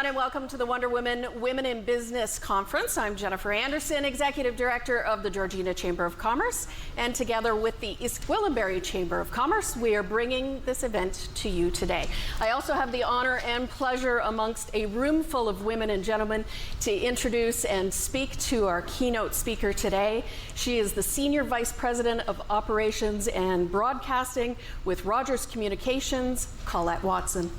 and welcome to the Wonder Woman Women in Business Conference. I'm Jennifer Anderson, Executive Director of the Georgina Chamber of Commerce, and together with the East Gwillimbury Chamber of Commerce, we are bringing this event to you today. I also have the honor and pleasure amongst a room full of women and gentlemen to introduce and speak to our keynote speaker today. She is the Senior Vice President of Operations and Broadcasting with Rogers Communications, Colette Watson.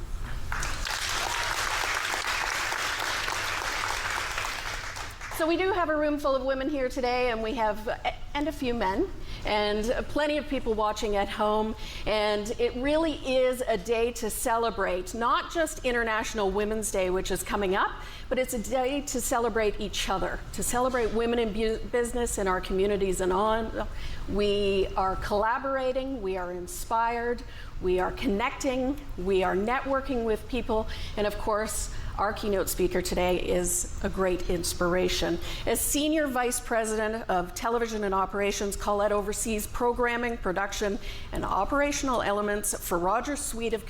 So we do have a room full of women here today, and we have a few men, and plenty of people watching at home. And it really is a day to celebrate, not just International Women's Day, which is coming up, but it's a day to celebrate each other, to celebrate women in business in our communities and on. We are collaborating, we are inspired, we are connecting, we are networking with people, and of course, our keynote speaker today is a great inspiration. As Senior Vice President of Television and Operations, Colette oversees programming, production, and operational elements for Rogers' suite of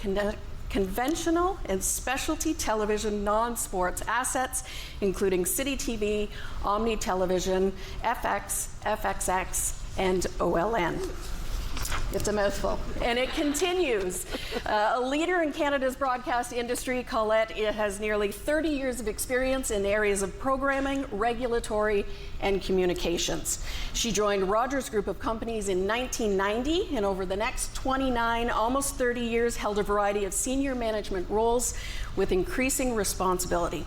conventional and specialty television non-sports assets, including City TV, Omni Television, FX, FXX, and OLN. It's a mouthful. And it continues. A leader in Canada's broadcast industry, Colette has nearly 30 years of experience in areas of programming, regulatory, and communications. She joined Rogers Group of Companies in 1990, and over the next 29, almost 30 years, held a variety of senior management roles with increasing responsibility.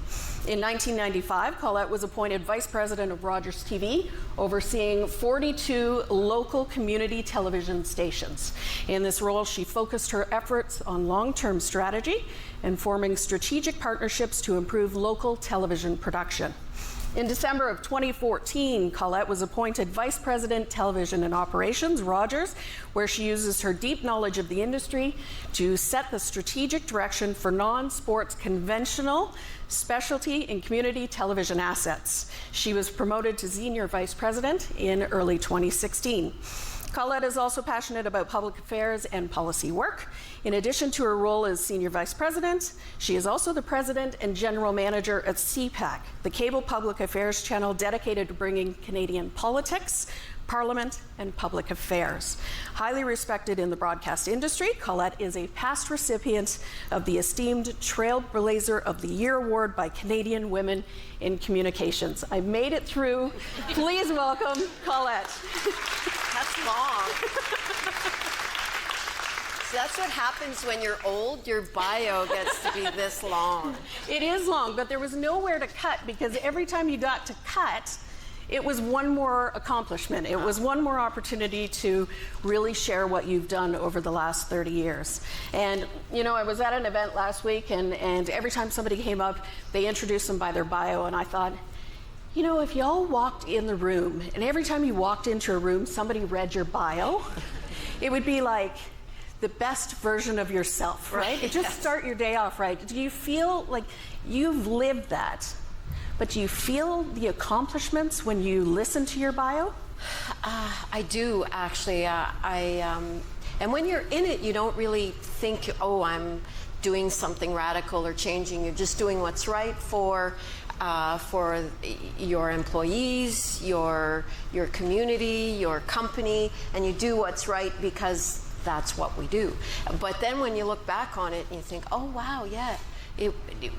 In 1995, Colette was appointed Vice President of Rogers TV, overseeing 42 local community television stations. In this role, she focused her efforts on long-term strategy and forming strategic partnerships to improve local television production. In December of 2014, Colette was appointed Vice President, Television and Operations, Rogers, where she uses her deep knowledge of the industry to set the strategic direction for non-sports conventional, specialty, and community television assets. She was promoted to Senior Vice President in early 2016. Colette is also passionate about public affairs and policy work. In addition to her role as Senior Vice President, she is also the President and General Manager at CPAC, the cable public affairs channel dedicated to bringing Canadian politics, Parliament, and public affairs. Highly respected in the broadcast industry, Colette is a past recipient of the esteemed Trailblazer of the Year Award by Canadian Women in Communications. I made it through. Please welcome Colette. That's long. So that's what happens when you're old. Your bio gets to be this long. It is long, but there was nowhere to cut, because every time you got to cut, it was one more accomplishment. It was one more opportunity to really share what you've done over the last 30 years. And, you know, I was at an event last week, and every time somebody came up, they introduced them by their bio, and I thought, you know, if y'all walked in the room, and every time you walked into a room, somebody read your bio, it would be like the best version of yourself, right? Just start your day off right. Do you feel like you've lived that? But do you feel the accomplishments when you listen to your bio? I do, actually. And when you're in it, you don't really think, oh, I'm doing something radical or changing. You're just doing what's right for your employees, your community, your company, and you do what's right because that's what we do. But then when you look back on it and you think, oh wow, yeah,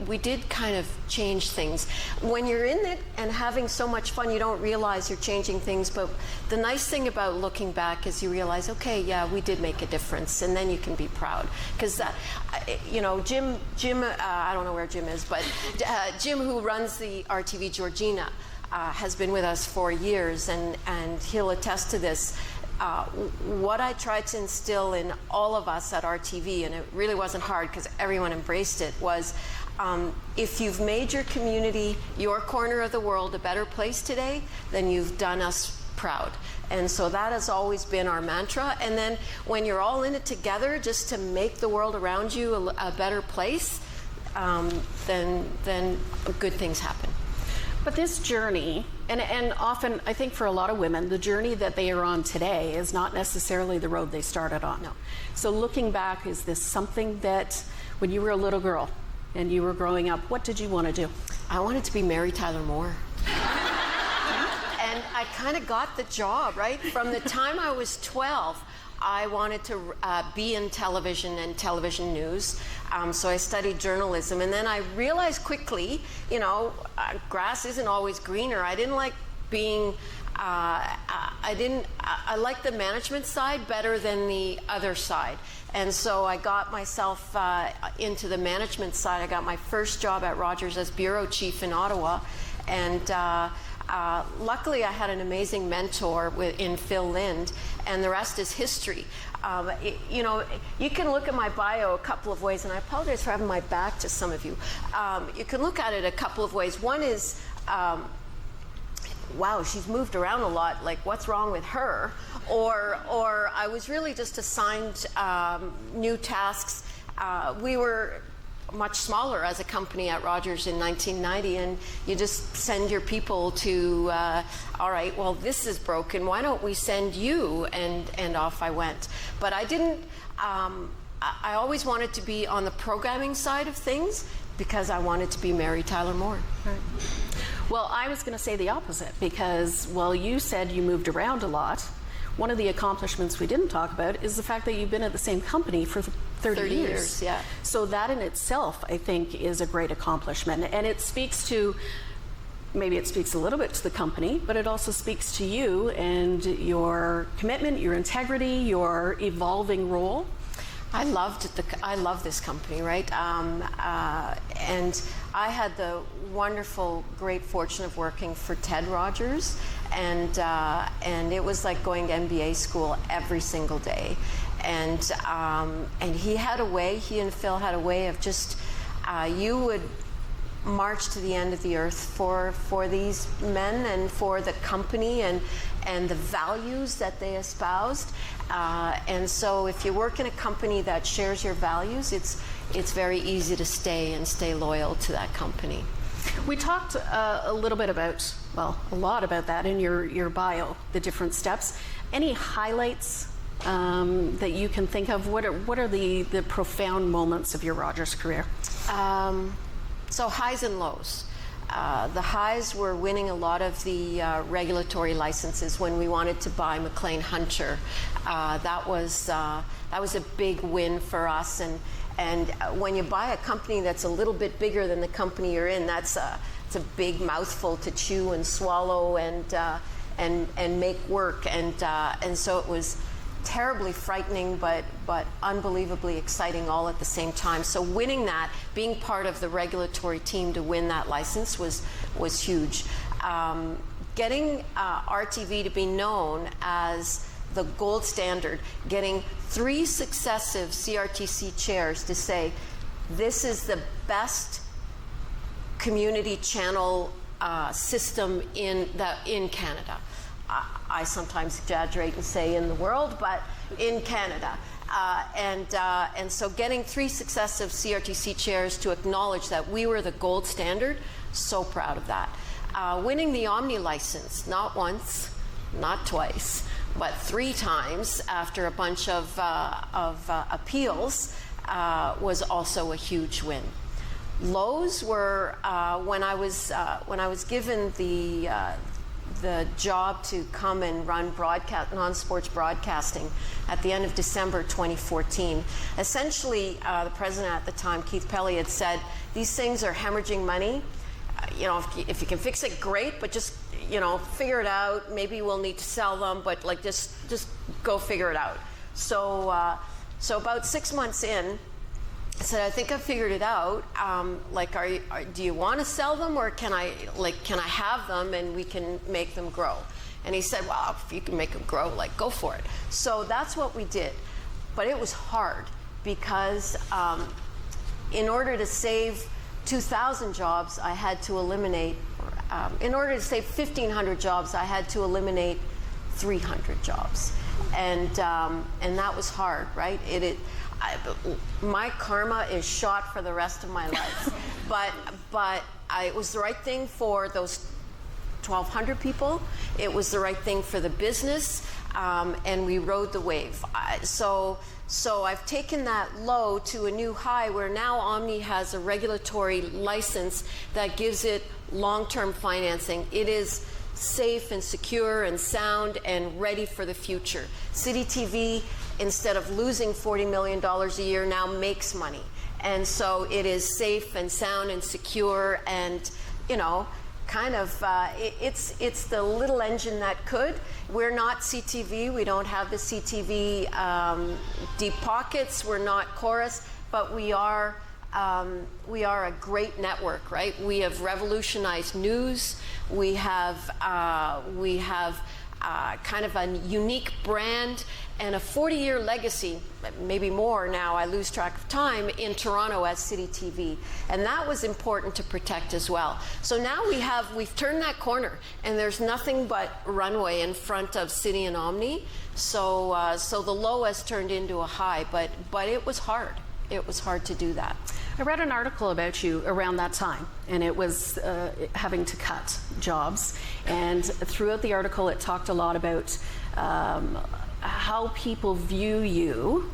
we did kind of change things. When you're in it and having so much fun, you don't realize you're changing things, but the nice thing about looking back is you realize, okay, yeah, we did make a difference, and then you can be proud. Because, you know, Jim, I don't know where Jim is, but Jim, who runs the RTV Georgina, has been with us for years, and he'll attest to this. What I tried to instill in all of us at RTV, and it really wasn't hard because everyone embraced it, was if you've made your community, your corner of the world, a better place today, then you've done us proud. And so that has always been our mantra. And then when you're all in it together just to make the world around you a better place, then good things happen. But this journey, and often I think for a lot of women, the journey that they are on today is not necessarily the road they started on. No. So looking back, is this something that when you were a little girl, and you were growing up, what did you want to do? I wanted to be Mary Tyler Moore. And I kind of got the job, right? From the time I was 12, I wanted to be in television and television news. So I studied journalism. And then I realized quickly, you know, grass isn't always greener. I didn't like being, I liked the management side better than the other side. And so I got myself into the management side. I got my first job at Rogers as bureau chief in Ottawa. And luckily I had an amazing mentor in Phil Lind, and the rest is history. You know, you can look at my bio a couple of ways, and I apologize for having my back to some of you. You can look at it a couple of ways. One is, wow, she's moved around a lot, like what's wrong with her? Or I was really just assigned new tasks. We were much smaller as a company at Rogers in 1990, and you just send your people to, all right, well, this is broken, why don't we send you? And off I went. But I didn't, I always wanted to be on the programming side of things because I wanted to be Mary Tyler Moore. Right. Well, I was going to say the opposite, because while you said you moved around a lot, one of the accomplishments we didn't talk about is the fact that you've been at the same company for 30 years. Yeah. So that in itself, I think, is a great accomplishment. And it speaks to, maybe it speaks a little bit to the company, but it also speaks to you and your commitment, your integrity, your evolving role. I love this company, right? And I had the wonderful, great fortune of working for Ted Rogers, and it was like going to MBA school every single day. And he had a way, he and Phil had a way of just, you would march to the end of the earth for these men and for the company and the values that they espoused. And so if you work in a company that shares your values, it's very easy to stay loyal to that company. We talked a little bit about, well, a lot about that in your bio, the different steps. Any highlights that you can think of? What are the profound moments of your Rogers career? So highs and lows. The highs were winning a lot of the regulatory licenses when we wanted to buy McLean Hunter. That was a big win for us. And when you buy a company that's a little bit bigger than the company you're in, it's a big mouthful to chew and swallow and make work. And so it was terribly frightening, but unbelievably exciting all at the same time. So winning that, being part of the regulatory team to win that license was huge. Getting RTV to be known as the gold standard, getting 3 successive CRTC chairs to say, this is the best community channel system in Canada. I sometimes exaggerate and say in the world, but in Canada. And so getting 3 successive CRTC chairs to acknowledge that we were the gold standard, so proud of that. Winning the Omni license, not once, not twice, but 3 times after a bunch of appeals was also a huge win. Lows were when I was given the job to come and run non-sports broadcasting at the end of December 2014. Essentially, the president at the time, Keith Pelly, had said, these things are hemorrhaging money. You know, if you can fix it, great, but just, you know, figure it out. Maybe we'll need to sell them, but like just go figure it out. So, so about 6 months in, I said, I think I figured it out. Like, do you want to sell them, or can I have them and we can make them grow? And he said, well, if you can make them grow, like, go for it. So that's what we did. But it was hard because in order to save 2,000 jobs, I had to eliminate, in order to save 1,500 jobs, I had to eliminate 300 jobs. And that was hard, right? My karma is shot for the rest of my life. but it was the right thing for those 1,200 people. It was the right thing for the business. and we rode the wave. So I've taken that low to a new high where now Omni has a regulatory license that gives it long-term financing. It is safe and secure and sound and ready for the future. City TV, instead of losing $40 million a year, now makes money. And so it is safe and sound and secure, and, you know, kind of, it's the little engine that could. We're not CTV. We don't have the CTV deep pockets. We're not Chorus, but we are a great network, right? We have revolutionized news. We have kind of a unique brand and a 40-year legacy, maybe more now, I lose track of time, in Toronto as City TV. And that was important to protect as well. So now we've turned that corner, and there's nothing but runway in front of City and Omni. So the low has turned into a high, but it was hard. It was hard to do that. I read an article about you around that time, and it was having to cut jobs. And throughout the article, it talked a lot about how people view you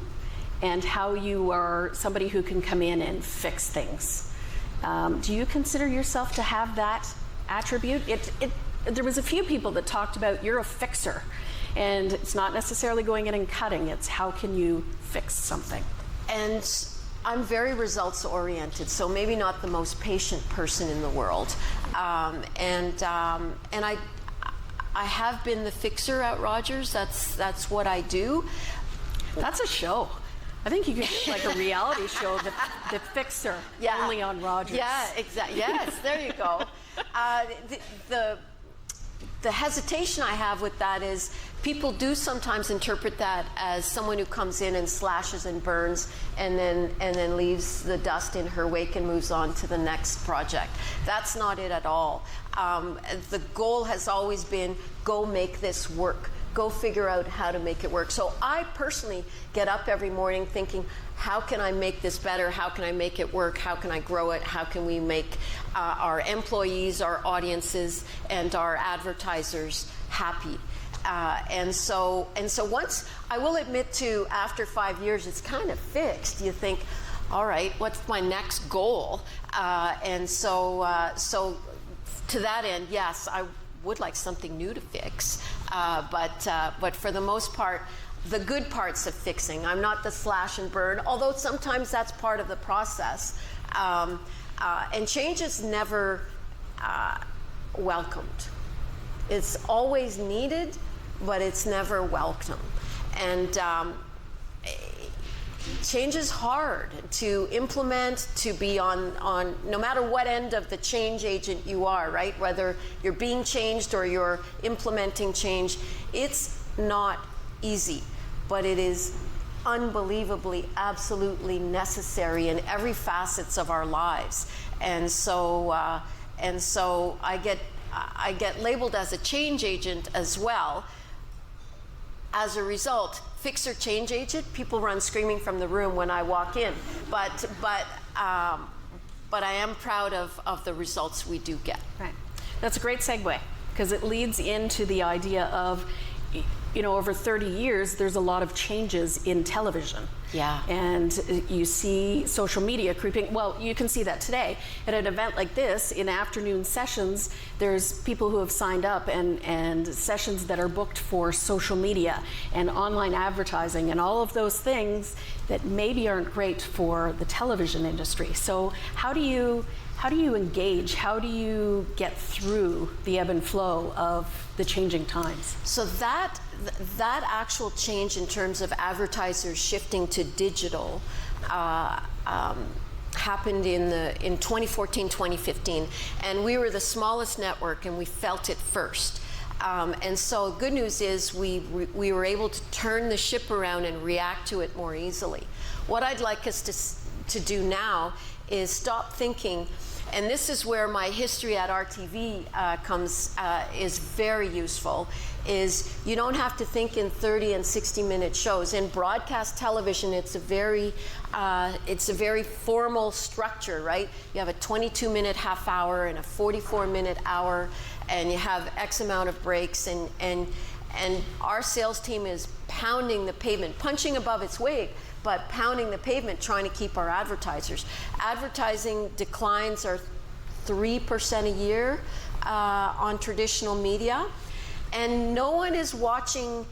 and how you are somebody who can come in and fix things. Do you consider yourself to have that attribute? There was a few people that talked about you're a fixer, and it's not necessarily going in and cutting, it's how can you fix something. And I'm very results oriented, so maybe not the most patient person in the world. And I have been the fixer at Rogers. That's what I do. That's a show. I think you could do like a reality show, the fixer, only on Rogers. Yeah, exactly. Yes, there you go. The hesitation I have with that is people do sometimes interpret that as someone who comes in and slashes and burns and then leaves the dust in her wake and moves on to the next project. That's not it at all. The goal has always been, go make this work. Go figure out how to make it work. So I personally get up every morning thinking, how can I make this better? How can I make it work? How can I grow it? How can we make our employees, our audiences, and our advertisers happy? And so once, I will admit to, after 5 years, it's kind of fixed. You think, all right, what's my next goal? So to that end, yes, I would like something new to fix. But for the most part, the good parts of fixing. I'm not the slash and burn, although sometimes that's part of the process. And change is never welcomed. It's always needed, but it's never welcome. And change is hard to implement, to be on no matter what end of the change agent you are, right? Whether you're being changed or you're implementing change, it's not easy, but it is unbelievably, absolutely necessary in every facets of our lives. And so I get labeled as a change agent as well. As a result, fixer change agent, people run screaming from the room when I walk in. But I am proud of the results we do get. Right. That's a great segue, because it leads into the idea of, you know, over 30 years, there's a lot of changes in television. Yeah. And you see social media creeping. Well, you can see that today. At an event like this, in afternoon sessions, there's people who have signed up and sessions that are booked for social media and online advertising and all of those things that maybe aren't great for the television industry. So how do you engage? How do you get through the ebb and flow of the changing times? So that actual change in terms of advertisers shifting to digital happened in 2014, 2015, and we were the smallest network and we felt it first. And so good news is we were able to turn the ship around and react to it more easily. What I'd like us to do now is stop thinking, and this is where my history at RTV is very useful, is you don't have to think in 30 and 60-minute shows. In broadcast television, it's a very formal structure, right? You have a 22-minute half hour and a 44-minute hour, and you have X amount of breaks, and And our sales team is pounding the pavement, punching above its weight, but pounding the pavement, trying to keep our advertisers. Advertising declines are 3% a year on traditional media, and no one is watching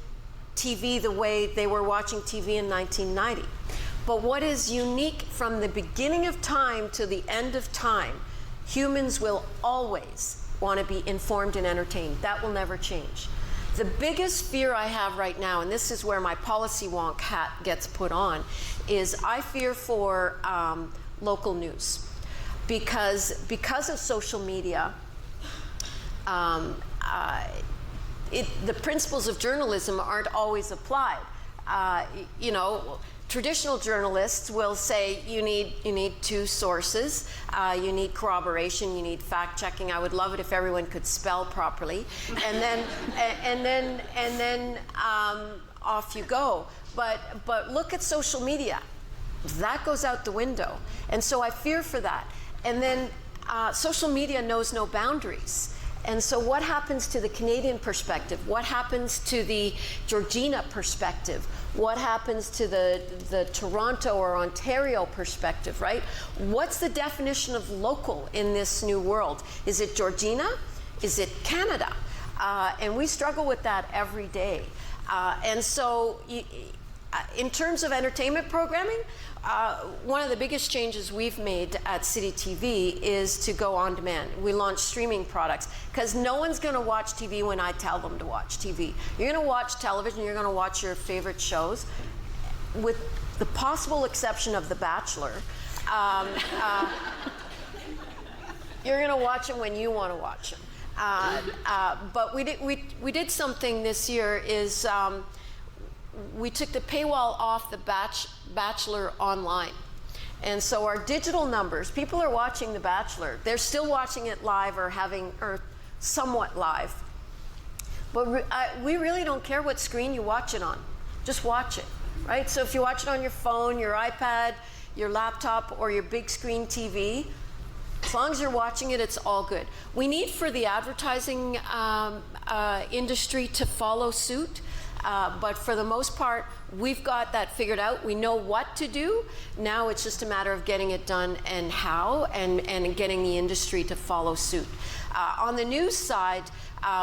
TV the way they were watching TV in 1990. But what is unique from the beginning of time to the end of time, humans will always want to be informed and entertained. That will never change. The biggest fear I have right now, and this is where my policy wonk hat gets put on, is I fear for local news. Because of social media, the principles of journalism aren't always applied. You know, traditional journalists will say you need two sources, you need corroboration, you need fact checking. I would love it if everyone could spell properly, and then off you go. But look at social media, that goes out the window, and so I fear for that. And then social media knows no boundaries. And so what happens to the Canadian perspective? What happens to the Georgina perspective? What happens to the Toronto or Ontario perspective, right? What's the definition of local in this new world? Is it Georgina? Is it Canada? And we struggle with that every day. And so in terms of entertainment programming, one of the biggest changes we've made at City TV is to go on demand. We launched streaming products because no one's going to watch TV when I tell them to watch TV. You're going to watch television, you're going to watch your favorite shows, with the possible exception of The Bachelor. You're going to watch them when you want to watch them. But we did something this year is we took the paywall off The Bachelor online. And so our digital numbers, people are watching The Bachelor. They're still watching it live or somewhat live. But we really don't care what screen you watch it on. Just watch it, right? So if you watch it on your phone, your iPad, your laptop, or your big screen TV, as long as you're watching it, it's all good. We need for the advertising industry to follow suit. But for the most part, we've got that figured out. We know what to do. Now it's just a matter of getting it done and how, and getting the industry to follow suit. On the news side,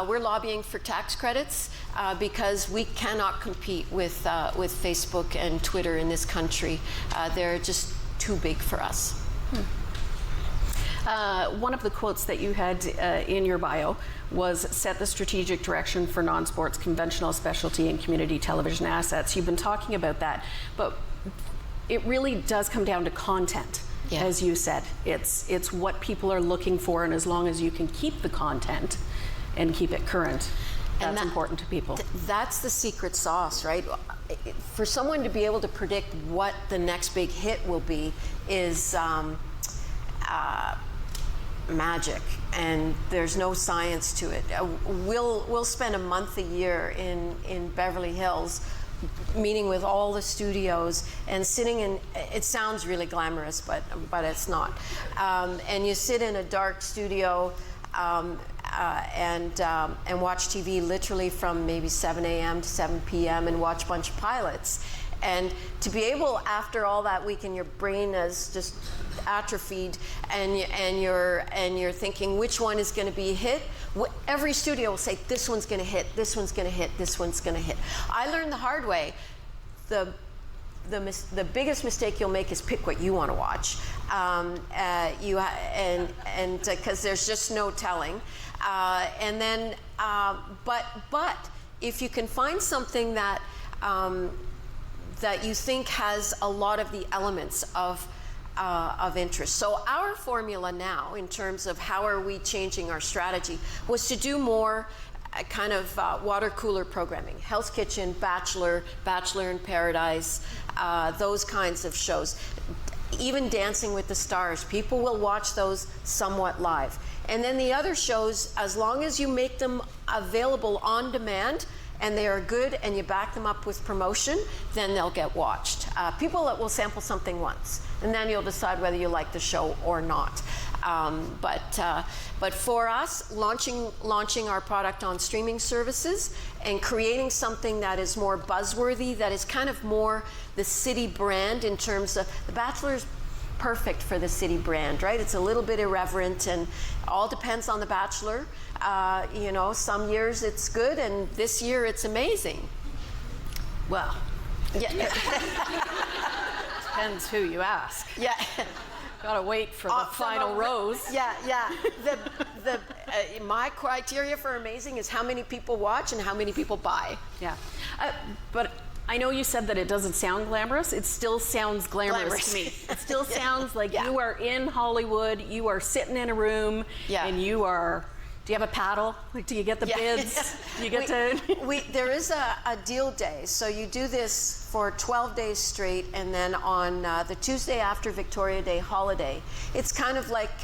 we're lobbying for tax credits because we cannot compete with Facebook and Twitter in this country. They're just too big for us. One of the quotes that you had in your bio was set the strategic direction for non-sports, conventional, specialty, and community television assets. You've been talking about that, but it really does come down to content, as you said. It's what people are looking for, and as long as you can keep the content and keep it current, that's important to people. That's the secret sauce, right? For someone to be able to predict what the next big hit will be is magic, and there's no science to it. We'll spend a month a year in Beverly Hills meeting with all the studios and sitting in, it sounds really glamorous, but it's not. And you sit in a dark studio and watch TV literally from maybe 7 a.m. to 7 p.m. and watch a bunch of pilots. And to be able, after all that week, and your brain is just atrophied, and you're thinking which one is going to be a hit. Every studio will say this one's going to hit, this one's going to hit, this one's going to hit. I learned the hard way. The biggest mistake you'll make is pick what you want to watch, because there's just no telling. But if you can find something that you think has a lot of the elements of interest. So our formula now, in terms of how are we changing our strategy, was to do more kind of water cooler programming, Hell's Kitchen, Bachelor in Paradise, those kinds of shows. Even Dancing with the Stars, people will watch those somewhat live. And then the other shows, as long as you make them available on demand, and they are good, and you back them up with promotion, then they'll get watched. People that will sample something once, and then you'll decide whether you like the show or not. But for us, launching our product on streaming services and creating something that is more buzzworthy, that is kind of more the city brand in terms of The Bachelor's perfect for the city brand, right? It's a little bit irreverent and all depends on the Bachelor. You know, some years it's good and this year it's amazing. Well, yeah. depends who you ask. Yeah. Gotta wait for the final rose. Yeah. My criteria for amazing is how many people watch and how many people buy. Yeah. But I know you said that it doesn't sound glamorous. It still sounds glamorous to me. It still sounds like you are in Hollywood, you are sitting in a room, and you are, do you have a paddle? Like, do you get the bids? Do you get there is a deal day. So you do this for 12 days straight, and then on the Tuesday after Victoria Day holiday, it's kind of like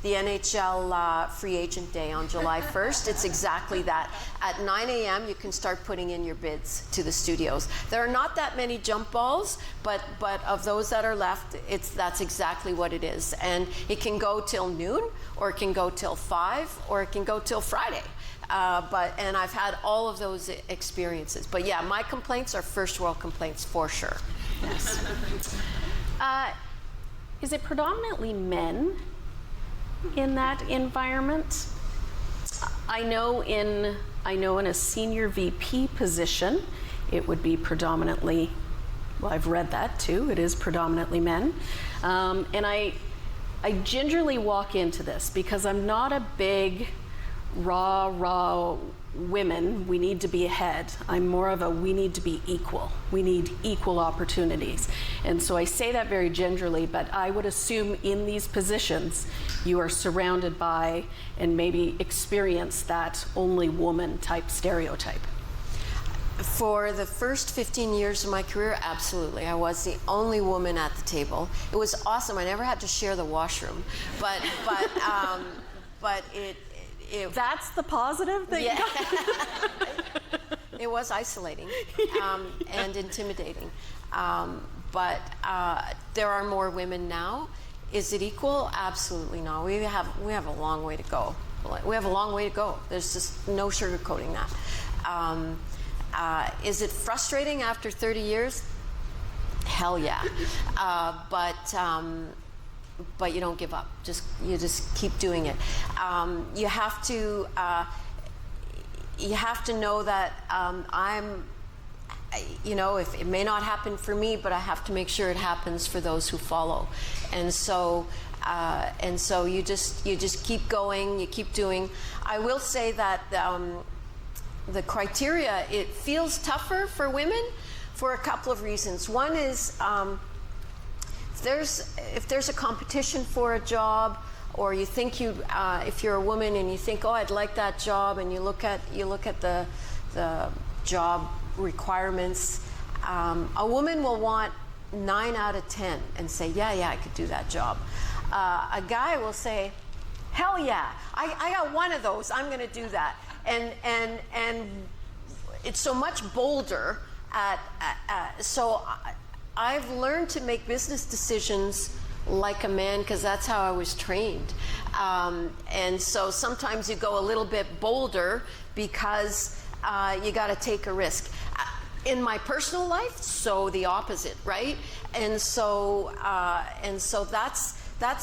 the NHL free agent day on July 1st. It's exactly that. At 9 a.m. you can start putting in your bids to the studios. There are not that many jump balls, but of those that are left, that's exactly what it is. And it can go till noon, or it can go till 5, or it can go till Friday. And I've had all of those experiences. But yeah, my complaints are first world complaints for sure. Yes. Is it predominantly men in that environment? I know in a senior VP position, it would be predominantly, well, I've read that too, it is predominantly men. And I gingerly walk into this because I'm not a big raw women, we need to be ahead. I'm more of a we need to be equal. We need equal opportunities. And so I say that very gingerly, but I would assume in these positions you are surrounded by and maybe experience that only woman type stereotype. For the first 15 years of my career, absolutely. I was the only woman at the table. It was awesome. I never had to share the washroom, but it that's the positive thing. Yeah. It was isolating and intimidating. But there are more women now. Is it equal? Absolutely not. We have a long way to go. We have a long way to go. There's just no sugarcoating that. Is it frustrating after 30 years? Hell yeah. But you don't give up. You just keep doing it. You have to know that if it may not happen for me, but I have to make sure it happens for those who follow. And so you just keep going. You keep doing. I will say that the criteria, it feels tougher for women for a couple of reasons. One is if there's a competition for a job, or you think if you're a woman and you think, oh, I'd like that job, and you look at the job requirements, a woman will want 9 out of 10 and say, yeah, I could do that job. A guy will say, hell yeah, I got one of those, I'm going to do that. And it's so much bolder so I've learned to make business decisions like a man because that's how I was trained. And so sometimes you go a little bit bolder because you got to take a risk. In my personal life, so the opposite, right? And so that's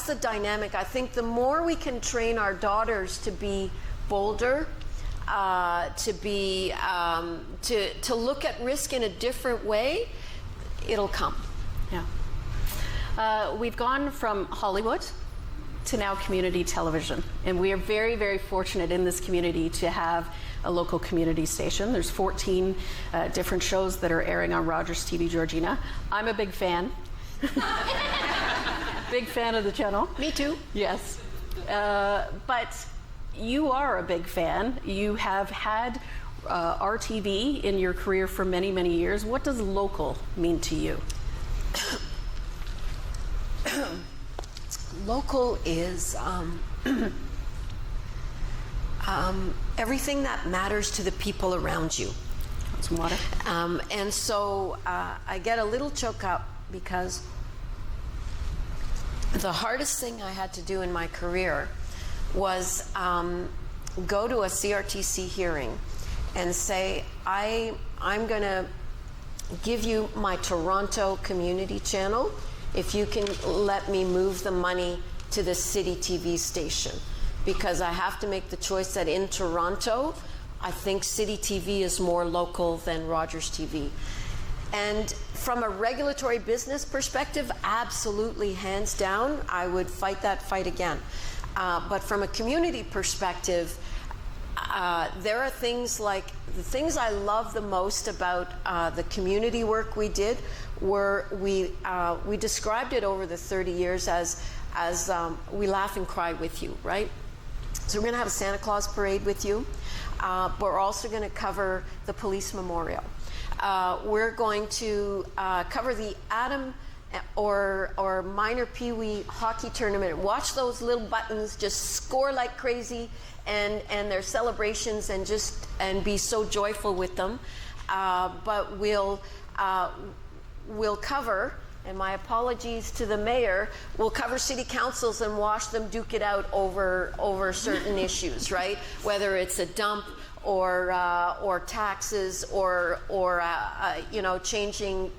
the dynamic. I think the more we can train our daughters to be bolder, to look at risk in a different way, it'll come. Yeah. We've gone from Hollywood to now community television, and we are very, very fortunate in this community to have a local community station. There's 14 different shows that are airing on Rogers TV Georgina. I'm a big fan. Big fan of the channel. Me too. Yes. But you are a big fan. You have had RTV in your career for many, many years. What does local mean to you? Local is everything that matters to the people around you. Some water. And so I get a little choked up because The hardest thing I had to do in my career was go to a CRTC hearing and say, I'm going to give you my Toronto community channel if you can let me move the money to the city TV station, because I have to make the choice that in Toronto, I think city TV is more local than Rogers TV. And from a regulatory business perspective, absolutely, hands down, I would fight that fight again. But from a community perspective, there are things like, the things I love the most about the community work we did were we described it over the 30 years as we laugh and cry with you, right? So we're going to have a Santa Claus parade with you, but we're also going to cover the police memorial. We're going to cover the Adam or minor peewee hockey tournament. Watch those little buttons just score like crazy, and their celebrations, and be so joyful with them. But we'll cover, and my apologies to the mayor, we'll cover city councils and watch them duke it out over certain issues, right? Whether it's a dump or taxes or changing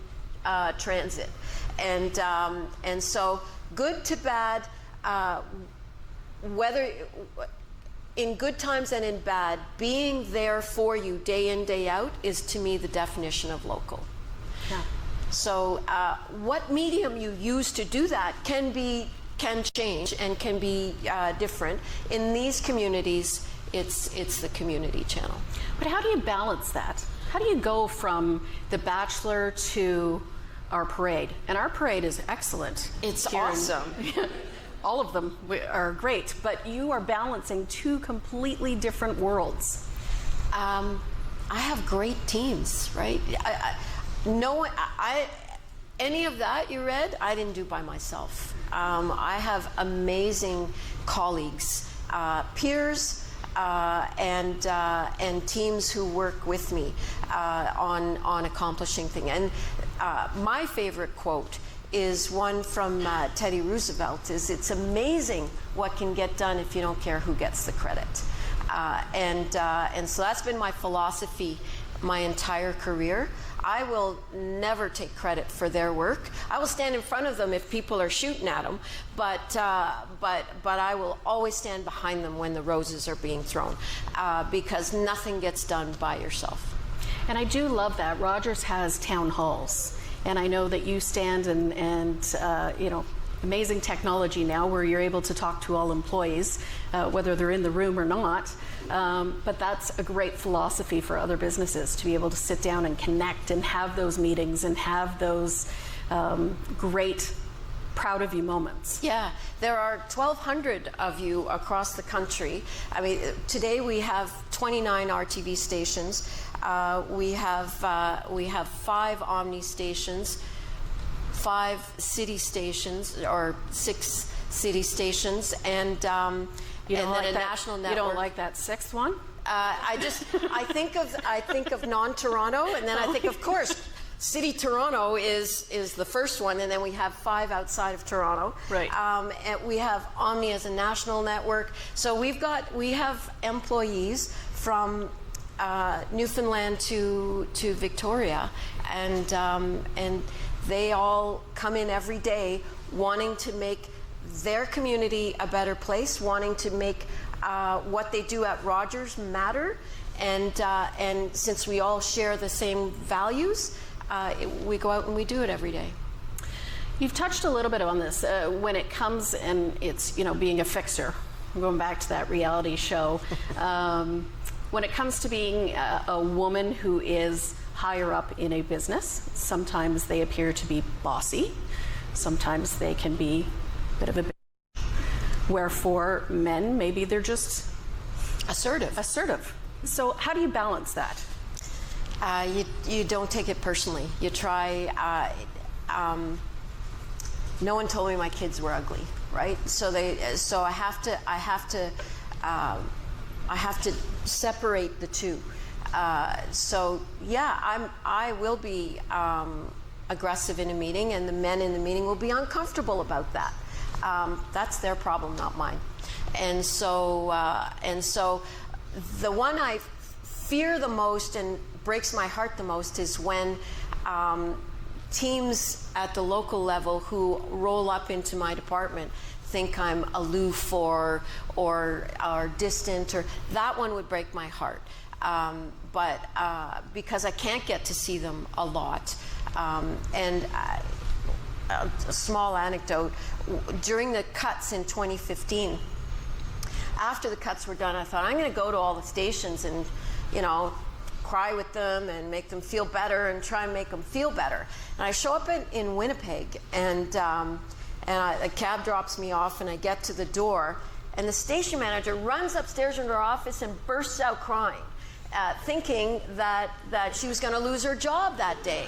transit, and so good to bad, whether in good times and in bad, being there for you day in, day out is, to me, the definition of local. Yeah. So what medium you use to do that can change and can be different. In these communities, it's the community channel. But how do you balance that? How do you go from The Bachelor to our parade? And our parade is excellent. It's awesome. All of them are great, but you are balancing two completely different worlds. I have great teams, right? Any of that you read, I didn't do by myself. I have amazing colleagues, peers, and teams who work with me on accomplishing things. And my favorite quote is one from Teddy Roosevelt, is it's amazing what can get done if you don't care who gets the credit. And so that's been my philosophy my entire career. I will never take credit for their work. I will stand in front of them if people are shooting at them, but I will always stand behind them when the roses are being thrown, because nothing gets done by yourself. And I do love that. Rogers has town halls. And I know that you stand and amazing technology now where you're able to talk to all employees, whether they're in the room or not. But that's a great philosophy for other businesses, to be able to sit down and connect and have those meetings and have those great proud of you moments. Yeah, there are 1,200 of you across the country. I mean, today we have 29 RTV stations. We have 5 Omni stations, 5 city stations, or 6 city stations, and then a national network. You don't like that 6th one? I think of non-Toronto, and then I think, of course, City Toronto is the first one, and then we have 5 outside of Toronto. Right. And we have Omni as a national network. So we have employees from Newfoundland to Victoria, and they all come in every day wanting to make their community a better place, wanting to make what they do at Rogers matter, and since we all share the same values, we go out and we do it every day. You've touched a little bit on this when it comes, and it's being a fixer. I'm going back to that reality show. When it comes to being a woman who is higher up in a business, sometimes they appear to be bossy. Sometimes they can be a bit of a bitch. Wherefore men, maybe they're just assertive. So how do you balance that? You don't take it personally. You try. No one told me my kids were ugly, right? So I have to separate the two. So yeah, I will be aggressive in a meeting, and the men in the meeting will be uncomfortable about that. that's their problem, not mine. And so the one I fear the most and breaks my heart the most is when teams at the local level who roll up into my department think I'm aloof or distant, or that one would break my heart. But because I can't get to see them a lot. And a small anecdote, during the cuts in 2015, after the cuts were done, I thought, I'm going to go to all the stations and, cry with them and make them feel better and try and make them feel better. And I show up in Winnipeg, and a cab drops me off, and I get to the door, and the station manager runs upstairs into her office and bursts out crying, thinking that she was going to lose her job that day.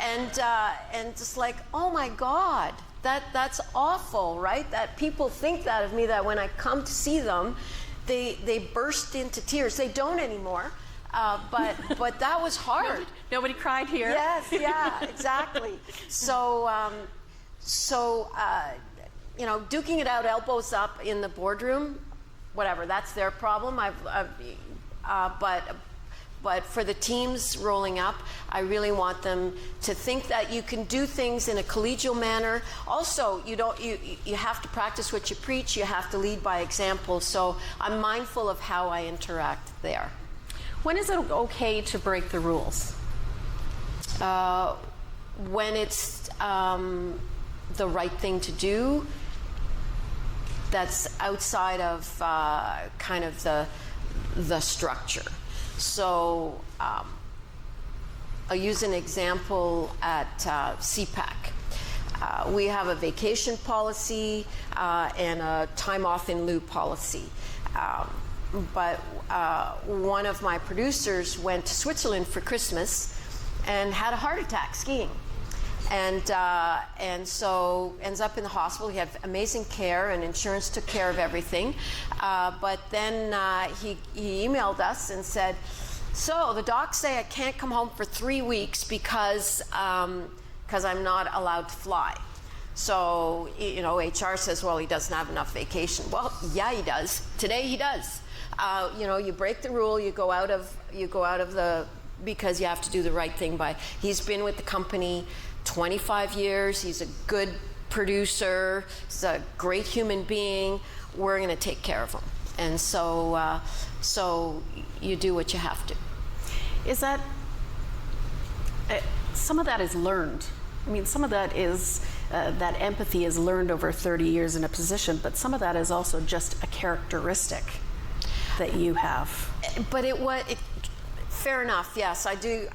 And just like, oh my God, that's awful, right? That people think that of me, that when I come to see them, they burst into tears. They don't anymore, but that was hard. Nobody cried here. Yes, yeah, exactly. So, duking it out, elbows up in the boardroom, whatever, that's their problem. But for the teams rolling up, I really want them to think that you can do things in a collegial manner. Also, you have to practice what you preach. You have to lead by example. So I'm mindful of how I interact there. When is it okay to break the rules? When it's the right thing to do, that's outside of kind of the structure. So I'll use an example at CPAC. We have a vacation policy and a time off in lieu policy. But one of my producers went to Switzerland for Christmas and had a heart attack skiing. And so ends up in the hospital. He had amazing care, and insurance took care of everything. But then he emailed us and said, so the docs say I can't come home for 3 weeks because I'm not allowed to fly. So, HR says, well, he doesn't have enough vacation. Well, yeah, he does. Today he does. You break the rule, you go out of the, because you have to do the right thing by, he's been with the company 25 years, he's a good producer, he's a great human being, we're going to take care of him. And so you do what you have to. Is that, some of that is learned. I mean, some of that is, that empathy is learned over 30 years in a position, but some of that is also just a characteristic that you have. But fair enough, yes, I do.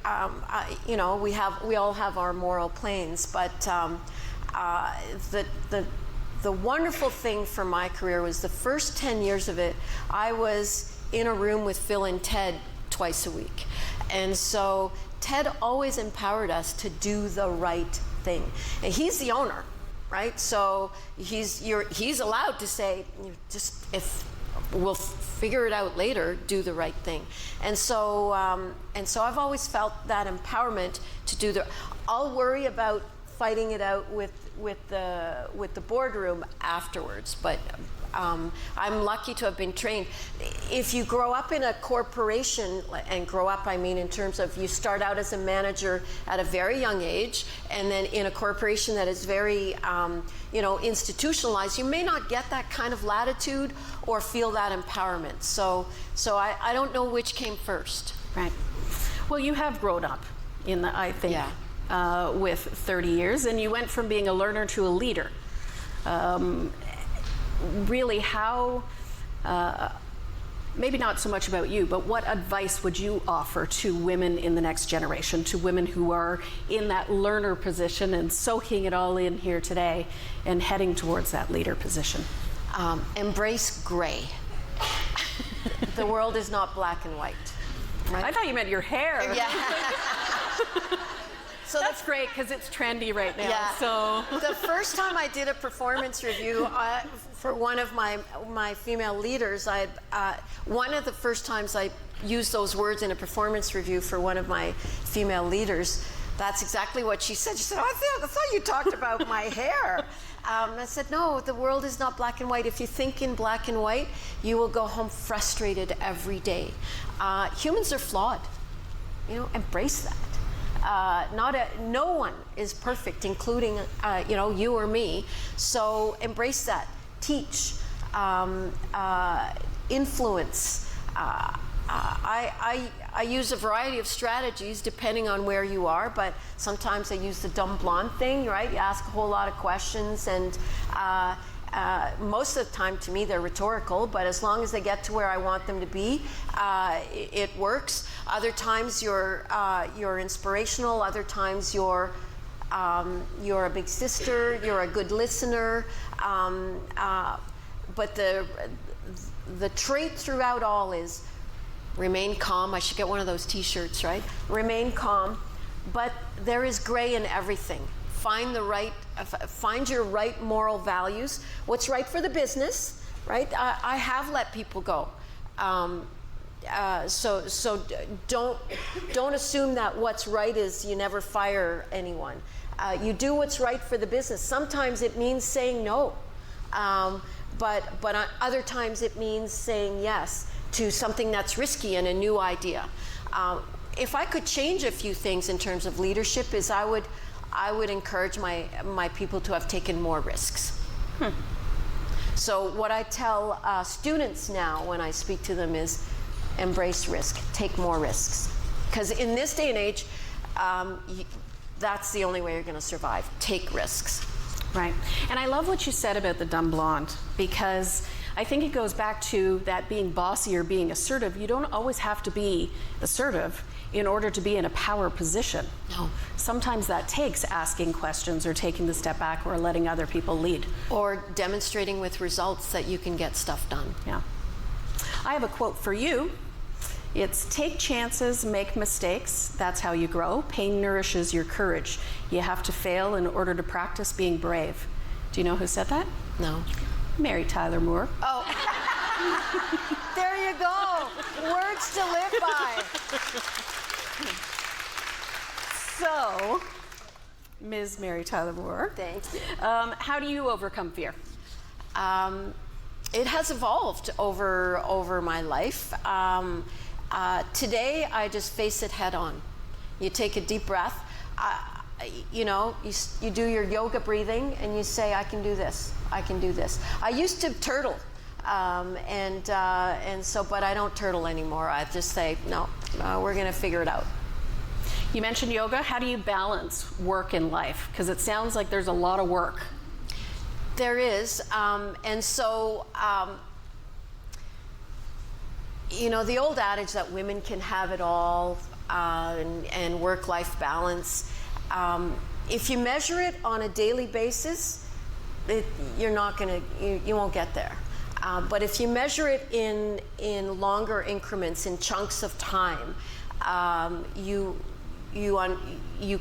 We all have our moral planes, but the wonderful thing for my career was the first 10 years of it, I was in a room with Phil and Ted twice a week. And so Ted always empowered us to do the right thing. And he's the owner, right? So he's allowed to say, just if we'll figure it out later, do the right thing. And so I've always felt that empowerment to do I'll worry about fighting it out with the boardroom afterwards, but I'm lucky to have been trained. If you grow up in a corporation, and grow up I mean in terms of you start out as a manager at a very young age, and then in a corporation that is very institutionalized, you may not get that kind of latitude or feel that empowerment. So I don't know which came first. Right. Well, you have grown up in the, I think, yeah. With 30 years, and you went from being a learner to a leader. Really, how, maybe not so much about you, but what advice would you offer to women in the next generation, to women who are in that learner position and soaking it all in here today and heading towards that leader position? Embrace gray. The world is not black and white. Right? I thought you meant your hair. Yeah. So that's great because it's trendy right now. Yeah. So the first time I did a performance review for one of my female leaders, one of the first times I used those words in a performance review for one of my female leaders, That's exactly what she said. She said, oh, I thought you talked about my hair. I said, no, the world is not black and white. If you think in black and white, you will go home frustrated every day. Humans are flawed. You know, embrace that. No one is perfect, including you or me. So embrace that. Teach, influence. I use a variety of strategies depending on where you are, but sometimes I use the dumb blonde thing, right? You ask a whole lot of questions, and most of the time to me they're rhetorical, but as long as they get to where I want them to be, it works. Other times you're inspirational, other times you're a big sister, you're a good listener, but the trait throughout all is remain calm. I should get one of those t-shirts, right? Remain calm, but there is gray in everything. Find your right moral values. What's right for the business, right? I have let people go. So don't assume that what's right is you never fire anyone. You do what's right for the business. Sometimes it means saying no, but other times it means saying yes to something that's risky and a new idea. If I could change a few things in terms of leadership, is I would encourage my people to have taken more risks. So what I tell students now when I speak to them is embrace risk, take more risks. Because in this day and age, that's the only way you're going to survive. Take risks. Right. And I love what you said about the dumb blonde, because I think it goes back to that being bossy or being assertive. You don't always have to be assertive in order to be in a power position. No. Sometimes that takes asking questions or taking the step back or letting other people lead. Or demonstrating with results that you can get stuff done. Yeah. I have a quote for you. It's take chances, make mistakes. That's how you grow. Pain nourishes your courage. You have to fail in order to practice being brave. Do you know who said that? No. Mary Tyler Moore. Oh. There you go. Words to live by. So, Ms. Mary Tyler Moore. Thank you. How do you overcome fear? It has evolved over my life. Today, I just face it head on. You take a deep breath. You do your yoga breathing, and you say, "I can do this. I can do this." I used to turtle, but I don't turtle anymore. I just say, "No, we're going to figure it out." You mentioned yoga. How do you balance work and life? Because it sounds like there's a lot of work. There is, the old adage that women can have it all and work-life balance. If you measure it on a daily basis, you won't get there. But if you measure it in longer increments, in chunks of time, you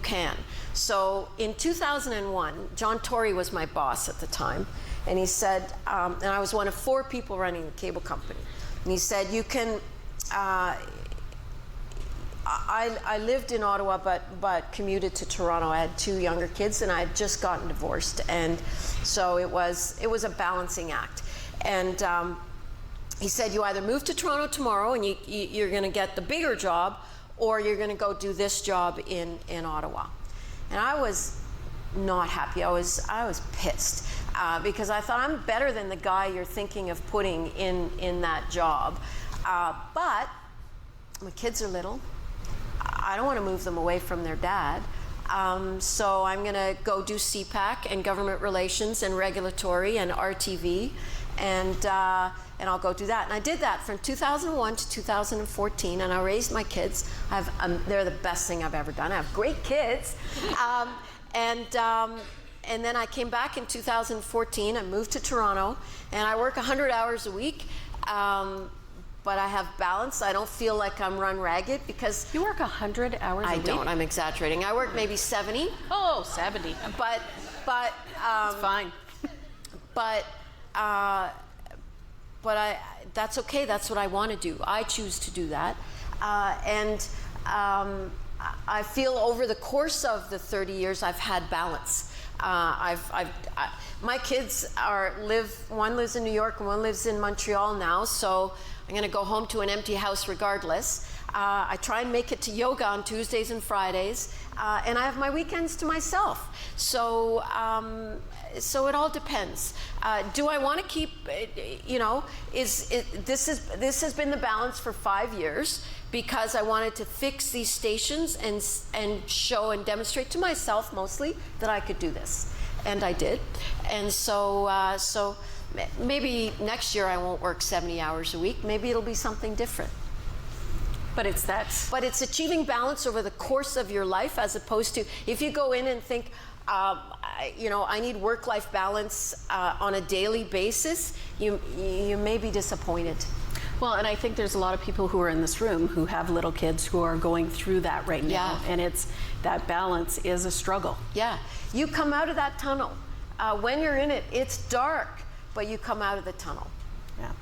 can. So in 2001, John Tory was my boss at the time, and he said, and I was one of 4 people running the cable company, and he said, you can, I lived in Ottawa but commuted to Toronto. I had 2 younger kids, and I had just gotten divorced, and so it was a balancing act. And he said, you either move to Toronto tomorrow and you're going to get the bigger job, or you're going to go do this job in Ottawa. And I was not happy. I was pissed because I thought, I'm better than the guy you're thinking of putting in that job. But my kids are little. I don't want to move them away from their dad. So I'm going to go do CPAC and government relations and regulatory and RTV, and I'll go do that. And I did that from 2001 to 2014, and I raised my kids. They're the best thing I've ever done. I have great kids. And then I came back in 2014. I moved to Toronto, and I work 100 hours a week. But I have balance. I don't feel like I'm run ragged because... You work 100 hours a week? I don't. I'm exaggerating. I work maybe 70. Oh, 70. But it's fine. But that's okay. That's what I want to do. I choose to do that. And I feel over the course of the 30 years I've had balance. My kids one lives in New York and one lives in Montreal now, so I'm going to go home to an empty house regardless. I try and make it to yoga on Tuesdays and Fridays, and I have my weekends to myself. So it all depends. Do I want to keep? This has been the balance for 5 years, because I wanted to fix these stations and show and demonstrate to myself mostly that I could do this, and I did. And so maybe next year I won't work 70 hours a week. Maybe it'll be something different. But it's achieving balance over the course of your life, as opposed to if you go in and think, I need work-life balance on a daily basis, you may be disappointed. Well, and I think there's a lot of people who are in this room who have little kids who are going through that right now. Yeah. And that balance is a struggle. Yeah. You come out of that tunnel. When you're in it, it's dark, but you come out of the tunnel. Yeah.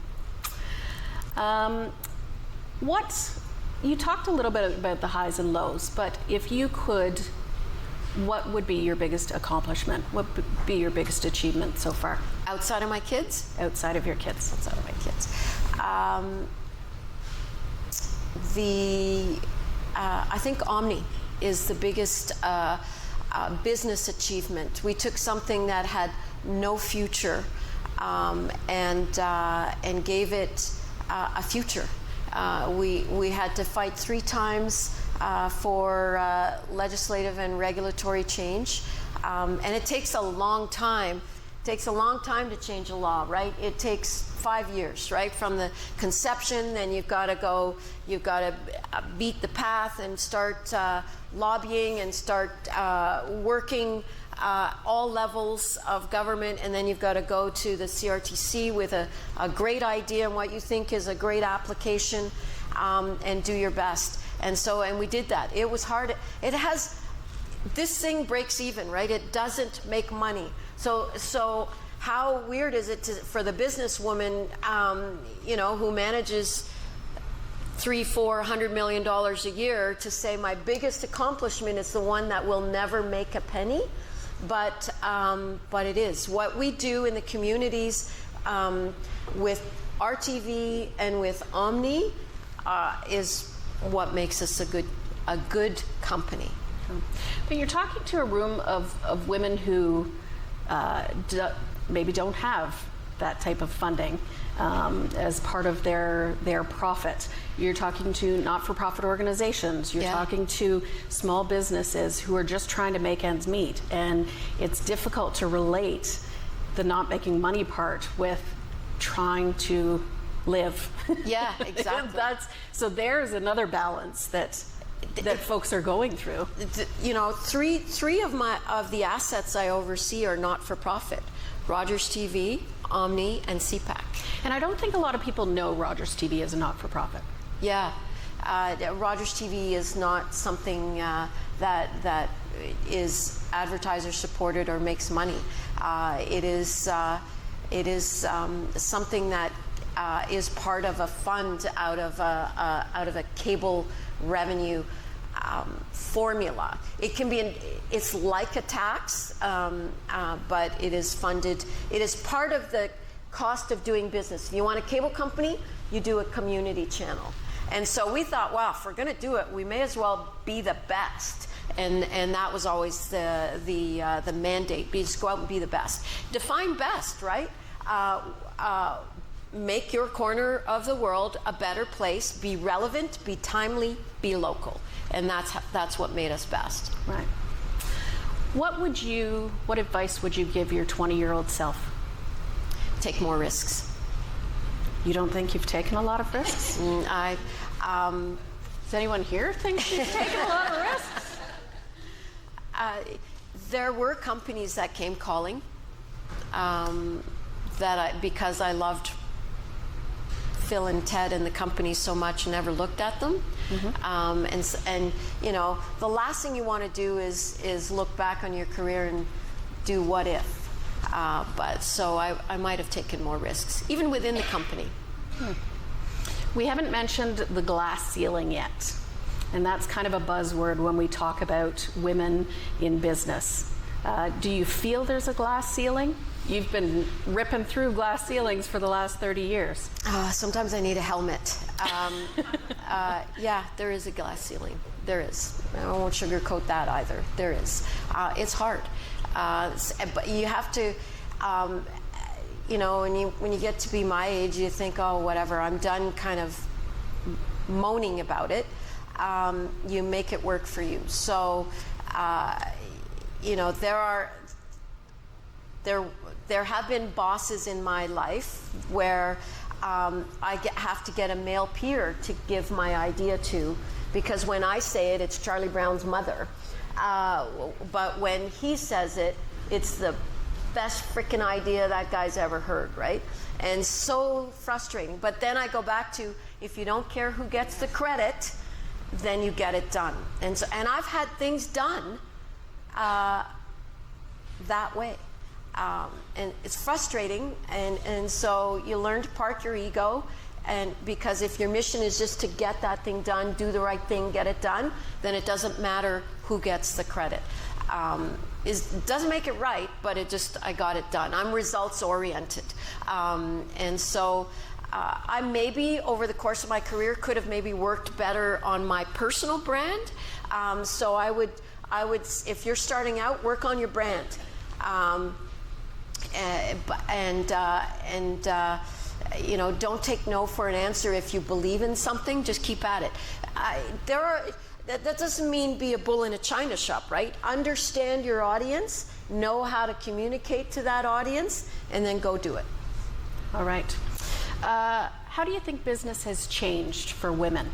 You talked a little bit about the highs and lows, but if you could, what would be your biggest accomplishment? What would be your biggest achievement so far? Outside of my kids? Outside of your kids. Outside of my kids. I think Omni is the biggest business achievement. We took something that had no future and gave it a future. We had to fight 3 times for legislative and regulatory change, and it takes a long time. It takes a long time to change a law, right? It takes 5 years, right? From the conception, then you've got to beat the path and start lobbying and start working all levels of government, and then you've got to go to the CRTC with a great idea and what you think is a great application, and do your best. And we did that. It was hard. This thing breaks even, right? It doesn't make money. So how weird is it for the businesswoman, who manages $300-400 million a year, to say my biggest accomplishment is the one that will never make a penny? But it is. What we do in the communities with RTV and with Omni is what makes us a good company. But you're talking to a room of women who maybe don't have that type of funding as part of their profit. You're talking to not-for-profit organizations. You're talking to small businesses who are just trying to make ends meet. And it's difficult to relate the not making money part with trying to live. Yeah, exactly. So there's another balance that folks are going through. Three of the assets I oversee are not-for-profit: Rogers TV, Omni, and CPAC. And I don't think a lot of people know Rogers TV is a not-for-profit. Yeah, Rogers TV is not something that is advertiser supported or makes money. It is something that is part of a fund out of a cable revenue formula. It's like a tax, but it is funded. It is part of the cost of doing business. If you want a cable company, you do a community channel. And so we thought, wow, if we're going to do it, we may as well be the best. And that was always the mandate: just go out and be the best. Define best, right? Make your corner of the world a better place. Be relevant. Be timely. Be local. And that's what made us best. Right. What advice would you give your 20-year-old self? Take more risks. You don't think you've taken a lot of risks? Does anyone here think you've taken a lot of risks? There were companies that came calling because I loved Phil and Ted and the company so much, never looked at them. Mm-hmm. And the last thing you want to do is look back on your career and do what if. But I might have taken more risks, even within the company. We haven't mentioned the glass ceiling yet. and that's kind of a buzzword when we talk about women in business. Do you feel there's a glass ceiling? You've been ripping through glass ceilings for the last 30 years. Sometimes I need a helmet. Yeah, there is a glass ceiling. There is. I won't sugarcoat that either. There is. It's hard. But you have to, you know, when you get to be my age, you think, oh, whatever, I'm done kind of moaning about it. You make it work for you. So, you know, there have been bosses in my life where have to get a male peer to give my idea to, because when I say it, it's Charlie Brown's mother. But when he says it, it's the best freaking idea that guy's ever heard, right? And so frustrating. But then I go back to, if you don't care who gets the credit, then you get it done. And I've had things done that way. And it's frustrating, and so you learn to park your ego, and because if your mission is just to get that thing done, do the right thing, get it done, then it doesn't matter who gets the credit. It doesn't make it right, but I got it done. I'm results oriented, and so I maybe over the course of my career could have maybe worked better on my personal brand. So I would, if you're starting out, work on your brand. You know, don't take no for an answer. If you believe in something, just keep at it. That doesn't mean be a bull in a china shop, right? Understand your audience, know how to communicate to that audience, and then go do it. All right. How do you think business has changed for women?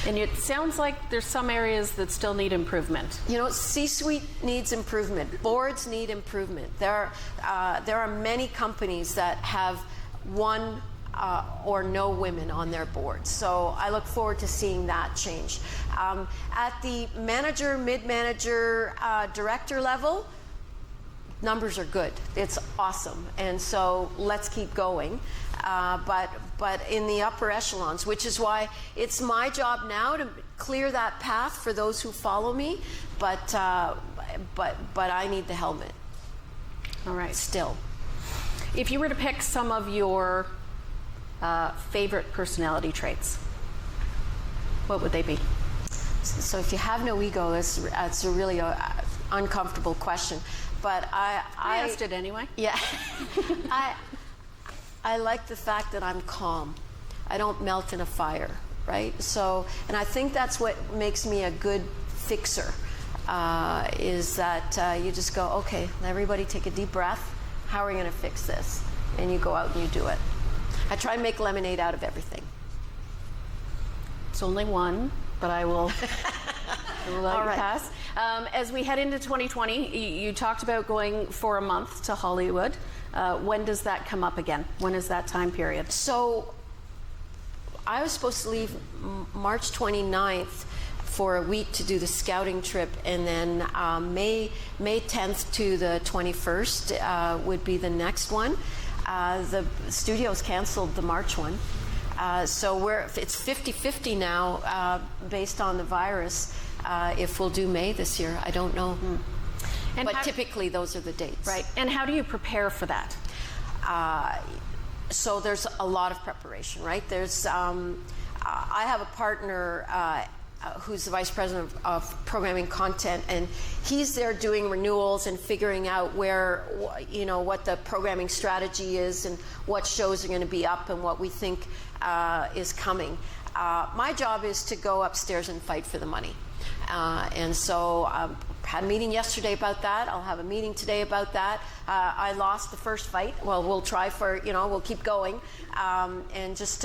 And it sounds like there's some areas that still need improvement. You know, C-suite needs improvement. Boards need improvement. There are many companies that have one or no women on their boards. So I look forward to seeing that change. At the manager, mid-manager, director level, numbers are good. It's awesome. And so let's keep going. But in the upper echelons, which is why it's my job now to clear that path for those who follow me. But I need the helmet. All right. Still. If you were to pick some of your favorite personality traits, what would they be? So if you have no ego, it's a really uncomfortable question. But I asked it anyway. Yeah. I like the fact that I'm calm. I don't melt in a fire, right? So, and I think that's what makes me a good fixer, is that you just go, okay, everybody take a deep breath. How are we going to fix this? And you go out and you do it. I try and make lemonade out of everything. It's only one, but I will let you pass. As we head into 2020, you talked about going for a month to Hollywood. When does that come up again? When is that time period? So I was supposed to leave March 29th for a week to do the scouting trip, and then May 10th to the 21st would be the next one. The studios canceled the March one. So it's 50-50 now based on the virus. If we'll do May this year, I don't know. But typically those are the dates. Right. And how do you prepare for that? So there's a lot of preparation, right? There's I have a partner who's the vice president of programming content, and he's there doing renewals and figuring out where, you know, what the programming strategy is and what shows are going to be up and what we think is coming. My job is to go upstairs and fight for the money. And so had a meeting yesterday about that. I'll have a meeting today about that. I lost the first fight. Well, we'll try for, you know, we'll keep going. And just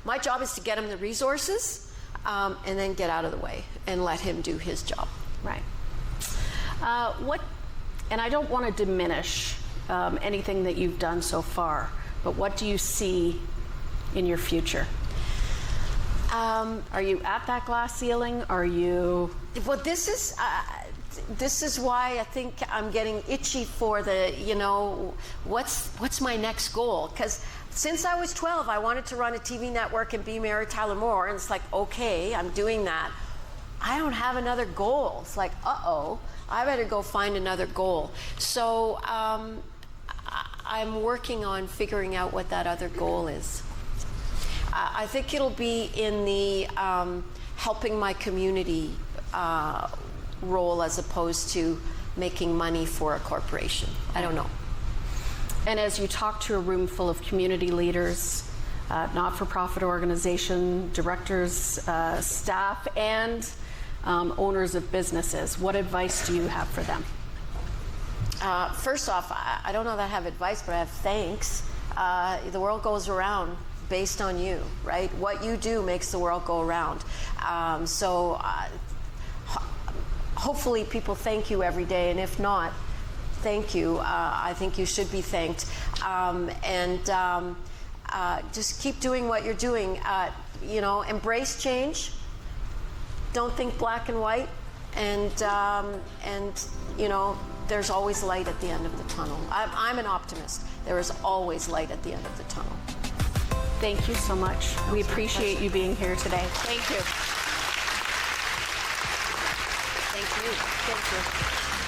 my job is to get him the resources and then get out of the way and let him do his job. Right. And I don't want to diminish anything that you've done so far, but what do you see in your future? Are you at that glass ceiling? Are you? Well, this is why I think I'm getting itchy for the, you know, what's my next goal? Because since I was 12, I wanted to run a TV network and be Mary Tyler Moore. And it's like, okay, I'm doing that. I don't have another goal. It's like, uh-oh, I better go find another goal. So I'm working on figuring out what that other goal is. I think it'll be in the helping my community role as opposed to making money for a corporation. I don't know. And as you talk to a room full of community leaders, not-for-profit organization, directors, staff, and owners of businesses, what advice do you have for them? First off, I don't know that I have advice, but I have thanks. The world goes around based on you, right? What you do makes the world go around. Hopefully people thank you every day, and if not, thank you. I think you should be thanked. Just keep doing what you're doing. Embrace change. Don't think black and white. And there's always light at the end of the tunnel. I'm an optimist. There is always light at the end of the tunnel. Thank you so much. We appreciate you being here today. Thank you. Thank you. Thank you.